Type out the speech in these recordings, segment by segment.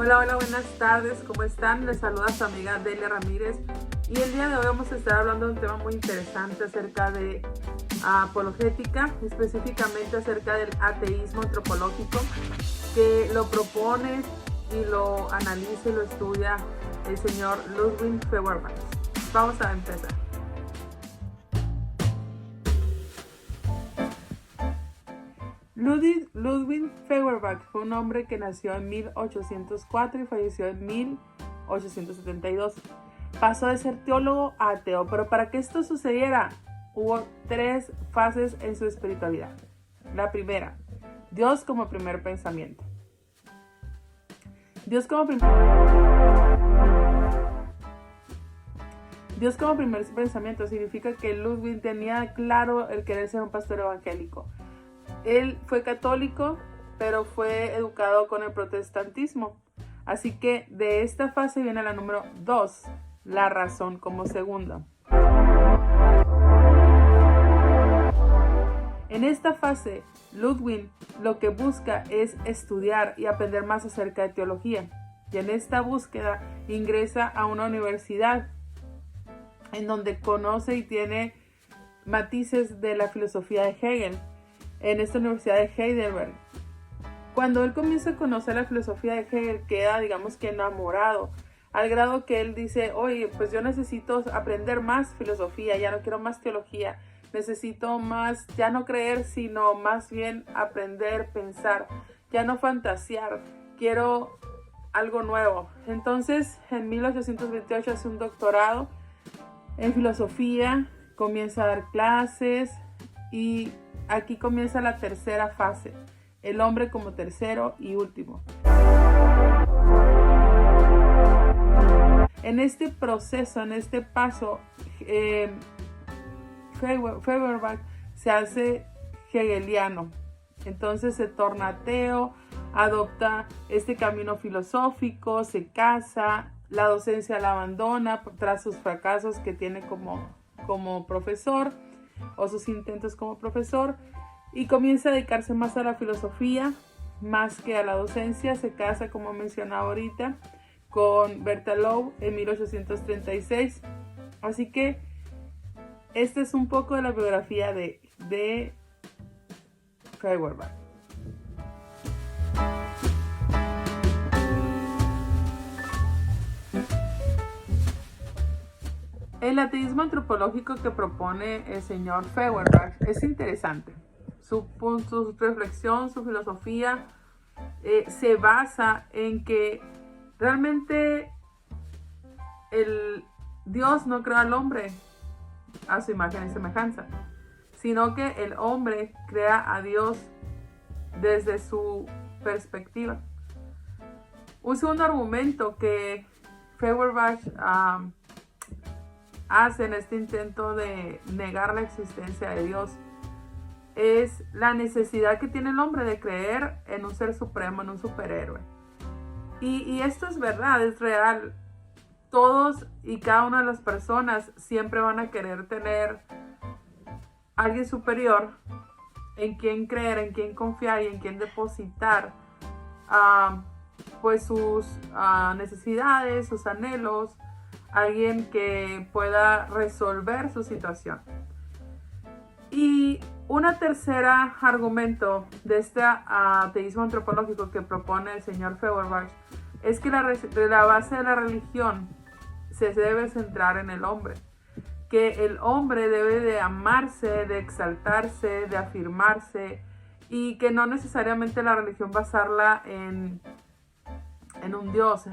Hola, hola, buenas tardes, ¿cómo están? Les saluda su amiga Delia Ramírez y el día de hoy vamos a estar hablando de un tema muy interesante acerca de apologética, específicamente acerca del ateísmo antropológico, que lo propone y lo analiza y lo estudia el señor Ludwig Feuerbach. Vamos a empezar. Ludwig Feuerbach fue un hombre que nació en 1804 y falleció en 1872. Pasó de ser teólogo a ateo, pero para que esto sucediera hubo 3 fases en su espiritualidad. La primera, Dios como primer pensamiento. Dios como primer pensamiento significa que Ludwig tenía claro el querer ser un pastor evangélico. Él fue católico, pero fue educado con el protestantismo. Así que de esta fase viene la número 2, la razón como segunda. En esta fase, Ludwig lo que busca es estudiar y aprender más acerca de teología. Y en esta búsqueda ingresa a una universidad en donde conoce y tiene matices de la filosofía de Hegel, en esta universidad de Heidelberg. Cuando él comienza a conocer la filosofía de Hegel, queda, digamos que enamorado, al grado que él dice, oye, pues yo necesito aprender más filosofía, ya no quiero más teología, necesito más, ya no creer, sino más bien aprender, pensar, ya no fantasear, quiero algo nuevo. Entonces, en 1828 hace un doctorado en filosofía, comienza a dar clases y aquí comienza la tercera fase, el hombre como tercero y último. En este proceso, en este paso, Feuerbach se hace hegeliano. Entonces se torna ateo, adopta este camino filosófico, se casa, la docencia la abandona tras sus fracasos que tiene como profesor, o sus intentos como profesor, y comienza a dedicarse más a la filosofía más que a la docencia. Se casa, como mencionaba ahorita, con Berta Lowe en 1836. Así que este es un poco de la biografía de Feuerbach. El ateísmo antropológico que propone el señor Feuerbach es interesante. Su reflexión, su filosofía se basa en que realmente el Dios no creó al hombre a su imagen y semejanza, sino que el hombre crea a Dios desde su perspectiva. Un segundo argumento que Feuerbach hace en este intento de negar la existencia de Dios es la necesidad que tiene el hombre de creer en un ser supremo, en un superhéroe. Y esto es verdad, es real. Todos y cada una de las personas siempre van a querer tener alguien superior en quien creer, en quien confiar y en quien depositar pues sus necesidades, sus anhelos, alguien que pueda resolver su situación. Y una tercera argumento de este ateísmo antropológico que propone el señor Feuerbach es que la base de la religión se debe centrar en el hombre, que el hombre debe de amarse, de exaltarse, de afirmarse, y que no necesariamente la religión basarla en un Dios.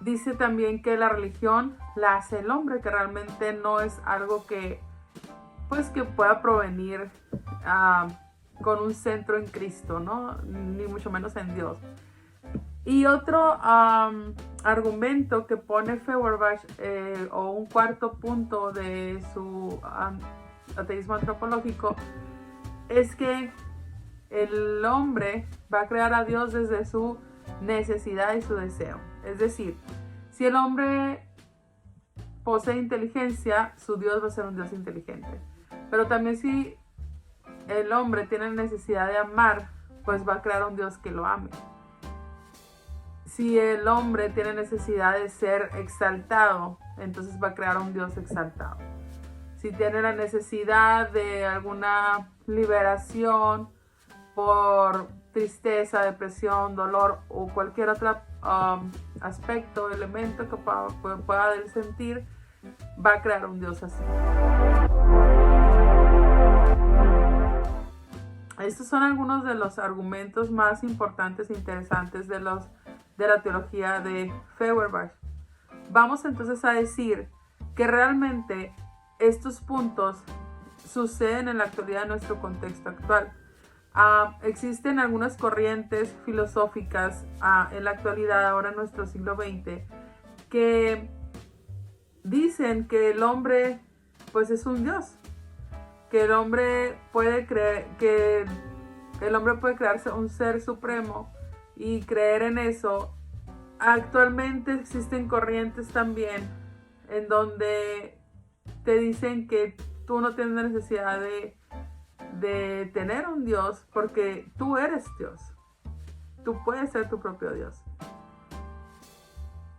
Dice también que la religión la hace el hombre, que realmente no es algo que pueda provenir con un centro en Cristo, ¿no? Ni mucho menos en Dios. Y otro argumento que pone Feuerbach, o un cuarto punto de su ateísmo antropológico, es que el hombre va a crear a Dios desde su necesidad y su deseo. Es decir, si el hombre posee inteligencia, su Dios va a ser un Dios inteligente. Pero también si el hombre tiene necesidad de amar, pues va a crear un Dios que lo ame. Si el hombre tiene necesidad de ser exaltado, entonces va a crear un Dios exaltado. Si tiene la necesidad de alguna liberación por tristeza, depresión, dolor o cualquier otro aspecto, elemento que pueda sentir, va a crear un Dios así. Estos son algunos de los argumentos más importantes e interesantes de la teología de Feuerbach. Vamos entonces a decir que realmente estos puntos suceden en la actualidad en nuestro contexto actual. Existen algunas corrientes filosóficas en la actualidad, ahora en nuestro siglo XX, que dicen que el hombre pues es un Dios, que el hombre puede crearse un ser supremo y creer en eso. Actualmente existen corrientes también en donde te dicen que tú no tienes necesidad de tener un Dios porque tú eres Dios. Tú puedes ser tu propio Dios.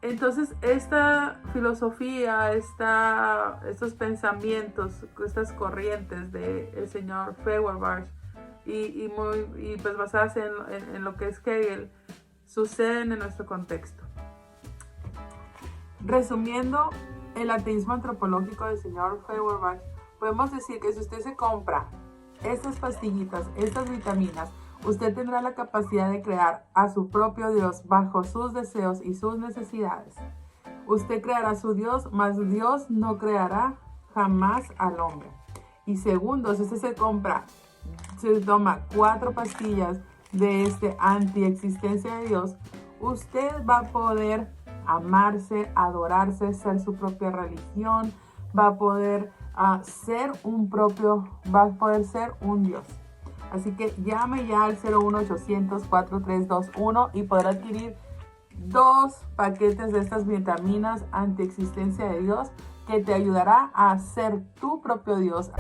Entonces esta filosofía, estos pensamientos, estas corrientes del señor Feuerbach y pues basadas en lo que es Hegel, suceden en nuestro contexto. Resumiendo el ateísmo antropológico del señor Feuerbach, podemos decir que si usted se compra estas pastillitas, estas vitaminas, usted tendrá la capacidad de crear a su propio Dios bajo sus deseos y sus necesidades. Usted creará a su Dios, mas Dios no creará jamás al hombre. Y segundo, si usted se toma 4 pastillas de antiexistencia de Dios, usted va a poder amarse, adorarse, ser su propia religión, va a poder ser un Dios. Así que llame ya al 01800-4321 y podrá adquirir 2 paquetes de estas vitaminas antiexistencia de Dios que te ayudará a ser tu propio Dios.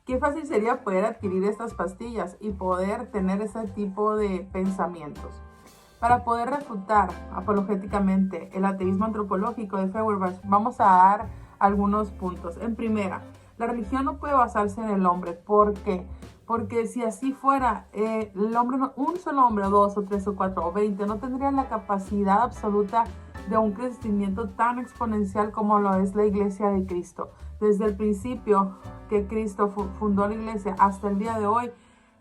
Qué fácil sería poder adquirir estas pastillas y poder tener ese tipo de pensamientos. Para poder refutar apologéticamente el ateísmo antropológico de Feuerbach, vamos a dar algunos puntos. En primera, la religión no puede basarse en el hombre. ¿Por qué? Porque si así fuera, el hombre, un solo hombre, o 2, o 3, o 4, o 20, no tendría la capacidad absoluta de un crecimiento tan exponencial como lo es la Iglesia de Cristo. Desde el principio que Cristo fundó la Iglesia hasta el día de hoy,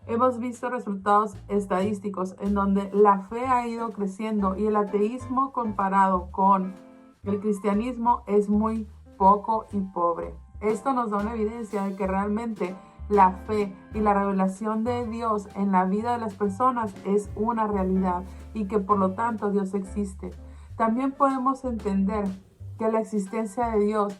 hemos visto resultados estadísticos en donde la fe ha ido creciendo y el ateísmo comparado con el cristianismo es muy poco y pobre. Esto nos da una evidencia de que realmente la fe y la revelación de Dios en la vida de las personas es una realidad y que por lo tanto Dios existe. También podemos entender que la existencia de Dios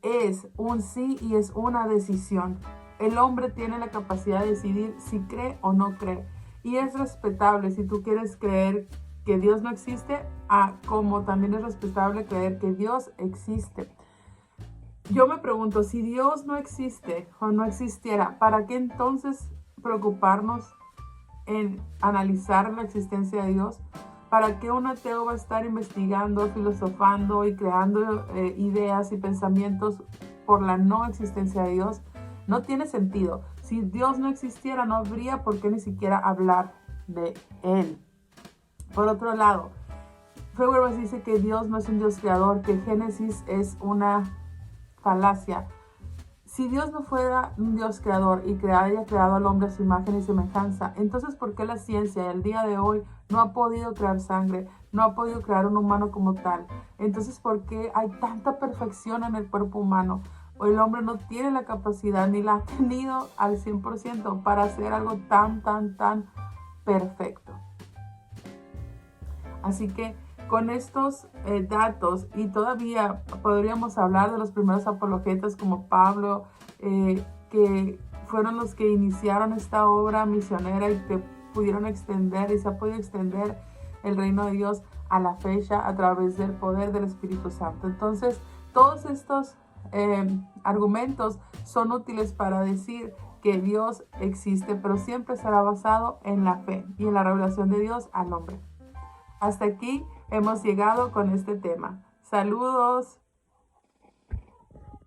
es un sí y es una decisión. El hombre tiene la capacidad de decidir si cree o no cree. Y es respetable si tú quieres creer que Dios no existe, como también es respetable creer que Dios existe. Yo me pregunto, si Dios no existe o no existiera, ¿para qué entonces preocuparnos en analizar la existencia de Dios? ¿Para qué un ateo va a estar investigando, filosofando y creando ideas y pensamientos por la no existencia de Dios? No tiene sentido. Si Dios no existiera, no habría por qué ni siquiera hablar de Él. Por otro lado, Feuerbach dice que Dios no es un Dios creador, que Génesis es una falacia. Si Dios no fuera un Dios creador y haya creado al hombre a su imagen y semejanza, entonces ¿por qué la ciencia el día de hoy no ha podido crear sangre, no ha podido crear un humano como tal? Entonces ¿por qué hay tanta perfección en el cuerpo humano? O el hombre no tiene la capacidad ni la ha tenido al 100% para hacer algo tan perfecto. Así que con estos datos, y todavía podríamos hablar de los primeros apologetas como Pablo, que fueron los que iniciaron esta obra misionera y que pudieron extender y se ha podido extender el reino de Dios a la fecha a través del poder del Espíritu Santo. Entonces, todos estos argumentos son útiles para decir que Dios existe, pero siempre será basado en la fe y en la revelación de Dios al hombre. Hasta aquí hemos llegado con este tema. Saludos.